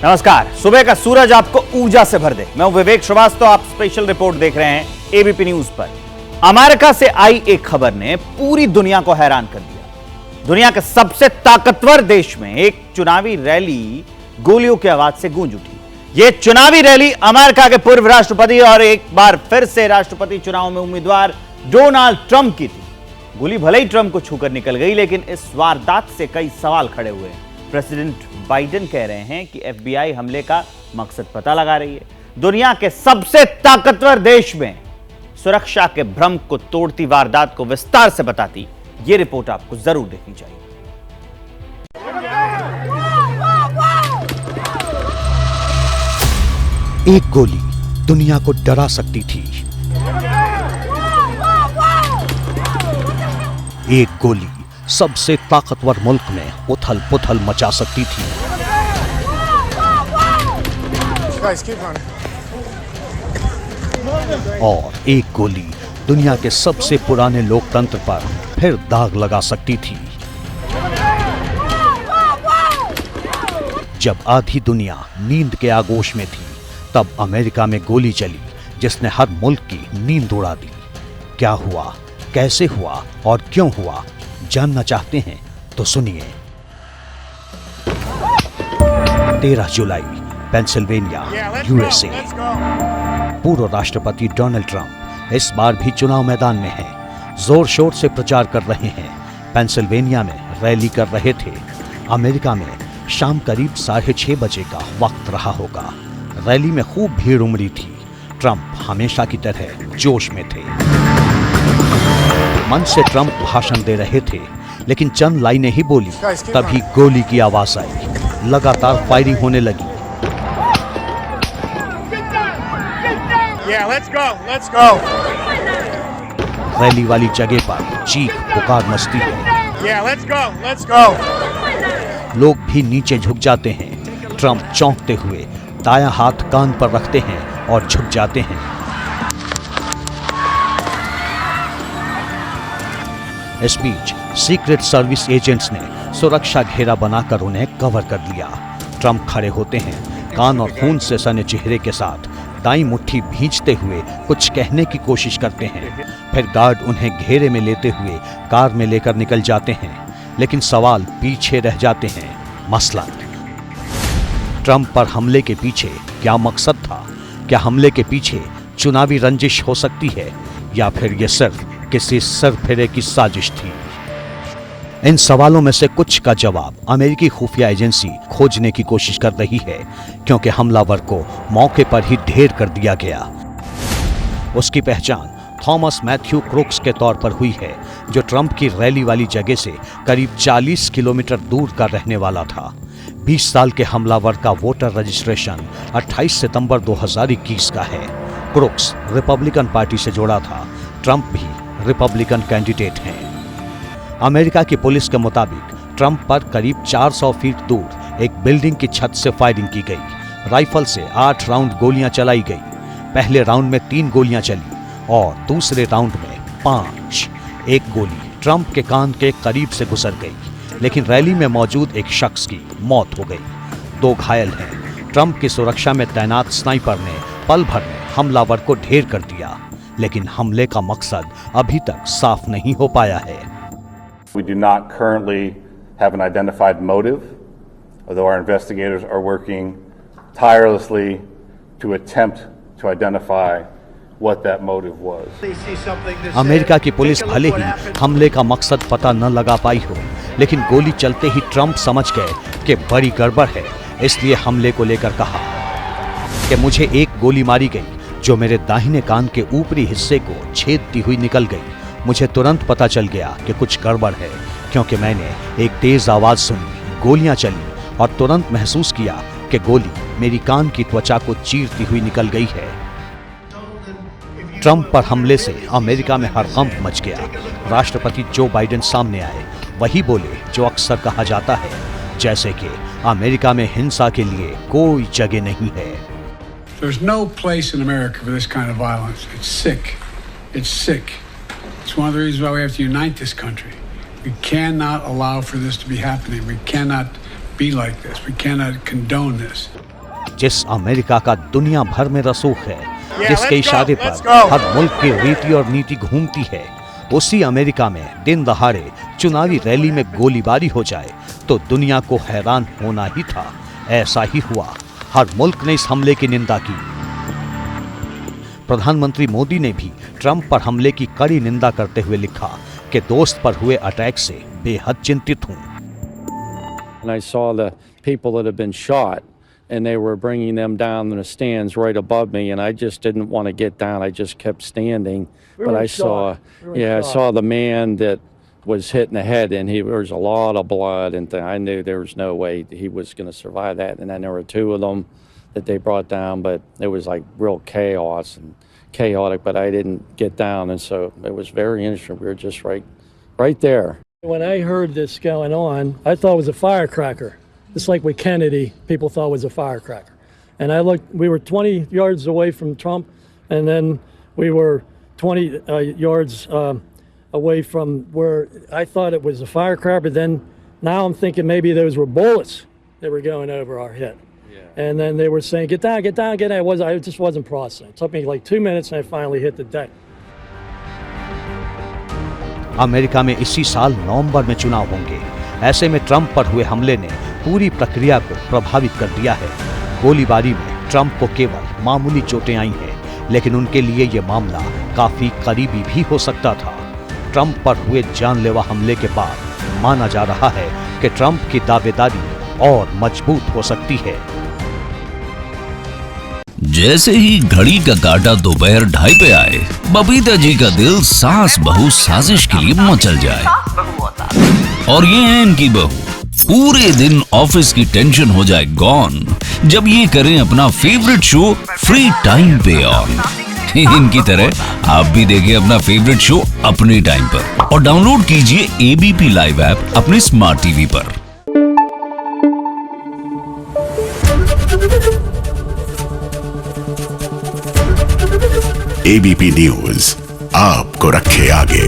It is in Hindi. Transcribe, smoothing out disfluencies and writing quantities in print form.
नमस्कार। सुबह का सूरज आपको ऊर्जा से भर दे। मैं हूं विवेक श्रीवास्तव। आप स्पेशल रिपोर्ट देख रहे हैं एबीपी न्यूज पर। अमेरिका से आई एक खबर ने पूरी दुनिया को हैरान कर दिया। दुनिया के सबसे ताकतवर देश में एक चुनावी रैली गोलियों की आवाज से गूंज उठी। यह चुनावी रैली अमेरिका के पूर्व राष्ट्रपति और एक बार फिर से राष्ट्रपति चुनाव में उम्मीदवार डोनाल्ड ट्रंप की थी। गोली भले ही ट्रंप को छूकर निकल गई, लेकिन इस वारदात से कई सवाल खड़े हुए। प्रेसिडेंट बाइडेन कह रहे हैं कि एफबीआई हमले का मकसद पता लगा रही है। दुनिया के सबसे ताकतवर देश में सुरक्षा के भ्रम को तोड़ती वारदात को विस्तार से बताती यह रिपोर्ट आपको जरूर देखनी चाहिए। एक गोली दुनिया को डरा सकती थी। एक गोली सबसे ताकतवर मुल्क में उथल पुथल मचा सकती थी। और एक गोली दुनिया के सबसे पुराने लोकतंत्र पर फिर दाग लगा सकती थी। जब आधी दुनिया नींद के आगोश में थी, तब अमेरिका में गोली चली जिसने हर मुल्क की नींद उड़ा दी। क्या हुआ, कैसे हुआ और क्यों हुआ, जानना चाहते हैं तो सुनिए। 13 जुलाई, पेंसिल्वेनिया, यूएसए। पूर्व राष्ट्रपति डोनाल्ड ट्रंप इस बार भी चुनाव मैदान में हैं। जोर शोर से प्रचार कर रहे हैं। पेंसिल्वेनिया में रैली कर रहे थे। अमेरिका में शाम करीब 6:30 बजे का वक्त रहा होगा। रैली में खूब भीड़ उमड़ी थी। ट्रंप हमेशा की तरह जोश में थे। मंच से ट्रंप भाषण दे रहे थे, लेकिन चंद लाइनें ही बोली, तभी गोली की आवाज आई। लगातार फायरिंग होने लगी। Let's go. रैली वाली जगह पर चीख पुकार मचती है। Let's go. लोग भी नीचे झुक जाते हैं। ट्रंप चौंकते हुए दायां हाथ कान पर रखते हैं और झुक जाते हैं। इस बीच सीक्रेट सर्विस एजेंट्स ने सुरक्षा घेरा बनाकर उन्हें कवर कर लिया। ट्रंप खड़े होते हैं, कान और खून से सने चेहरे के साथ दाईं मुट्ठी भींचते हुए कुछ कहने की कोशिश करते हैं। फिर गार्ड उन्हें घेरे में लेते हुए कार में लेकर निकल जाते हैं। लेकिन सवाल पीछे रह जाते हैं। मसलन ट्रंप पर हमले के पीछे क्या मकसद था? क्या हमले के पीछे चुनावी रंजिश हो सकती है, या फिर यह सिर्फ किसी सरफिरे की साजिश थी? इन सवालों में से कुछ का जवाब अमेरिकी खुफिया एजेंसी खोजने की कोशिश कर रही है, क्योंकि हमलावर को मौके पर ही ढेर कर दिया गया। उसकी पहचान थॉमस मैथ्यू क्रुक्स के तौर पर हुई है, जो ट्रंप की रैली वाली जगह से करीब 40 किलोमीटर दूर का रहने वाला था। 20 साल के हमलावर का वोटर रजिस्ट्रेशन 28 सितंबर 2021 का है। क्रुक्स रिपब्लिकन पार्टी से जुड़ा था। ट्रंप भी रिपब्लिकन कैंडिडेट हैं। अमेरिका की पुलिस के मुताबिक ट्रंप पर करीब 400 फीट दूर एक बिल्डिंग की छत से फायरिंग की गई। राइफल से 8 राउंड गोलियां चलाई गई। पहले राउंड में 3 गोलियां चली और दूसरे राउंड में 5। एक गोली ट्रंप के कान के करीब से गुजर गई, लेकिन रैली में मौजूद एक शख्स की मौत हो गई। 2 घायल हैं। ट्रंप की सुरक्षा में तैनात स्नाइपर ने पल भर में हमलावर को ढेर कर दिया, लेकिन हमले का मकसद अभी तक साफ नहीं हो पाया है। We do not currently have an identified motive, although our investigators are working tirelessly to attempt to identify what that motive was. America की पुलिस भले ही हमले का मकसद पता न लगा पाई हो, लेकिन गोली चलते ही ट्रंप समझ गए कि बड़ी गड़बड़ है। इसलिए हमले को लेकर कहा कि मुझे एक गोली मारी गई जो मेरे दाहिने कान के ऊपरी हिस्से को छेदती हुई निकल गई। मुझे तुरंत पता चल गया कि कुछ गड़बड़ है, क्योंकि मैंने एक तेज आवाज सुनी, गोलियां चली और तुरंत महसूस किया कि गोली मेरी कान की त्वचा को चीरती हुई निकल गई है। ट्रंप पर हमले से अमेरिका में हड़कंप मच गया। राष्ट्रपति जो बाइडेन सामने आए, वही बोले जो अक्सर कहा जाता है, जैसे कि अमेरिका में हिंसा के लिए कोई जगह नहीं है। There's no place in America for this kind of violence. It's sick. It's sick. It's one of the reasons why we have to unite this country. We cannot allow for this to be happening. We cannot be like this. We cannot condone this. जिस अमेरिका का दुनिया भर में रसूख है, Yeah, जिसके let's go, इशारे let's पर go. हर मुल्क की रीति और नीति घूमती है, उसी अमेरिका में दिन दहाड़े चुनावी रैली में गोलीबारी हो जाए तो दुनिया को हैरान होना ही था। ऐसा ही हुआ। हर मुल्क ने इस हमले की निंदा की। प्रधानमंत्री मोदी ने भी ट्रंप पर हमले की कड़ी निंदा करते हुए लिखा कि दोस्त पर हुए अटैक से बेहद चिंतित हूं। And I saw the people that had been shot, and they were bringing them down in the stands right above me, and I just didn't want to get down. I just kept standing. But I saw, I saw the man that was hit in the head, and there was a lot of blood, and I knew there was no way he was going to survive that. And then there were two of them that they brought down, but it was like real chaos and chaotic. But I didn't get down, and so it was very interesting. We were just right there. When I heard this going on, I thought it was a firecracker. Just like with Kennedy, people thought it was a firecracker. And I looked, we were 20 yards away from Trump, and then we were 20 yards away from where I thought it was a firecracker, but then now I'm thinking maybe those were bullets that were going over our head. Yeah. And then they were saying, get down, get down, get down. I just wasn't processing. It took me like 2 minutes, and I finally hit the deck. America में इसी साल नवंबर में चुनाव होंगे। ऐसे में ट्रंप पर हुए हमले ने पूरी प्रक्रिया को प्रभावित कर दिया है। गोलीबारी में ट्रंप को केवल मामूली चोटें आई हैं, लेकिन उनके लिए यह मामला काफी करीबी भी हो सकता था। ट्रंप पर हुए जानलेवा हमले के बाद माना जा रहा है कि ट्रंप की दावेदारी और मजबूत हो सकती है। जैसे ही घड़ी का काटा दोपहर 2:30 पे आए, बबीता जी का दिल सास बहू साजिश के लिए मचल जाए। और ये है इनकी बहू, पूरे दिन ऑफिस की टेंशन हो जाए गॉन जब ये करें अपना फेवरेट शो फ्री टाइम पे ऑन। इनकी तरह आप भी देखिए अपना फेवरेट शो अपने टाइम पर और डाउनलोड कीजिए एबीपी लाइव ऐप अपने स्मार्ट टीवी पर। एबीपी न्यूज आपको रखे आगे।